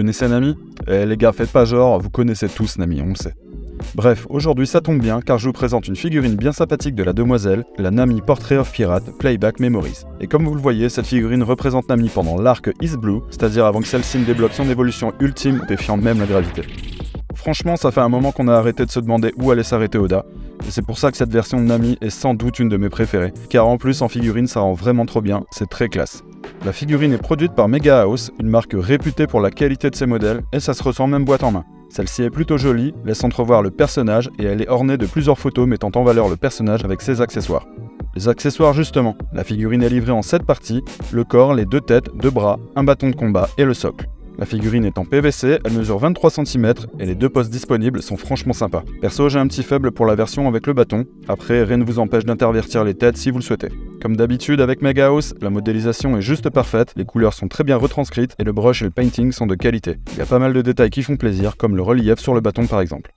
connaissez Nami ? Eh les gars, faites pas genre, vous connaissez tous Nami, on le sait. Bref, aujourd'hui ça tombe bien car je vous présente une figurine bien sympathique de la demoiselle, la Nami Portrait of Pirate Playback Memories. Et comme vous le voyez, cette figurine représente Nami pendant l'arc East Blue, c'est-à-dire avant que celle-ci ne débloque son évolution ultime défiant même la gravité. Franchement, ça fait un moment qu'on a arrêté de se demander où allait s'arrêter Oda, et c'est pour ça que cette version de Nami est sans doute une de mes préférées, car en plus en figurine ça rend vraiment trop bien, c'est très classe. La figurine est produite par Mega House, une marque réputée pour la qualité de ses modèles, et ça se ressent même boîte en main. Celle-ci est plutôt jolie, laisse entrevoir le personnage et elle est ornée de plusieurs photos mettant en valeur le personnage avec ses accessoires. Les accessoires justement, la figurine est livrée en 7 parties, le corps, les 2 têtes, 2 bras, un bâton de combat et le socle. La figurine est en PVC, elle mesure 23 cm et les 2 postes disponibles sont franchement sympas. Perso, j'ai un petit faible pour la version avec le bâton, après rien ne vous empêche d'intervertir les têtes si vous le souhaitez. Comme d'habitude avec Mega House, la modélisation est juste parfaite, les couleurs sont très bien retranscrites et le brush et le painting sont de qualité. Il y a pas mal de détails qui font plaisir, comme le relief sur le bâton par exemple.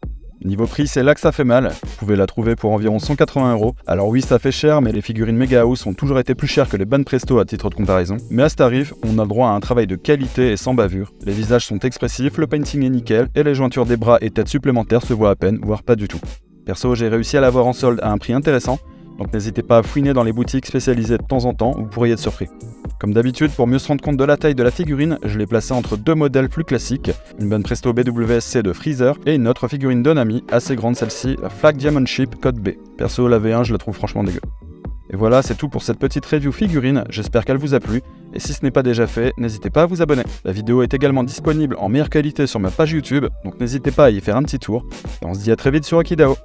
Niveau prix, c'est là que ça fait mal, vous pouvez la trouver pour environ 180€. Alors oui, ça fait cher, mais les figurines Mega House ont toujours été plus chères que les Ban Presto à titre de comparaison. Mais à ce tarif, on a le droit à un travail de qualité et sans bavure. Les visages sont expressifs, le painting est nickel, et les jointures des bras et têtes supplémentaires se voient à peine, voire pas du tout. Perso, j'ai réussi à l'avoir en solde à un prix intéressant, donc n'hésitez pas à fouiner dans les boutiques spécialisées de temps en temps, vous pourriez être surpris. Comme d'habitude, pour mieux se rendre compte de la taille de la figurine, je l'ai placée entre 2 modèles plus classiques, une Ban Presto BWSC de Freezer et une autre figurine de Nami, assez grande celle-ci, la Flag Diamond Ship Code B. Perso, la V1, je la trouve franchement dégueu. Et voilà, c'est tout pour cette petite review figurine, j'espère qu'elle vous a plu, et si ce n'est pas déjà fait, n'hésitez pas à vous abonner. La vidéo est également disponible en meilleure qualité sur ma page YouTube, donc n'hésitez pas à y faire un petit tour, et on se dit à très vite sur Akidao.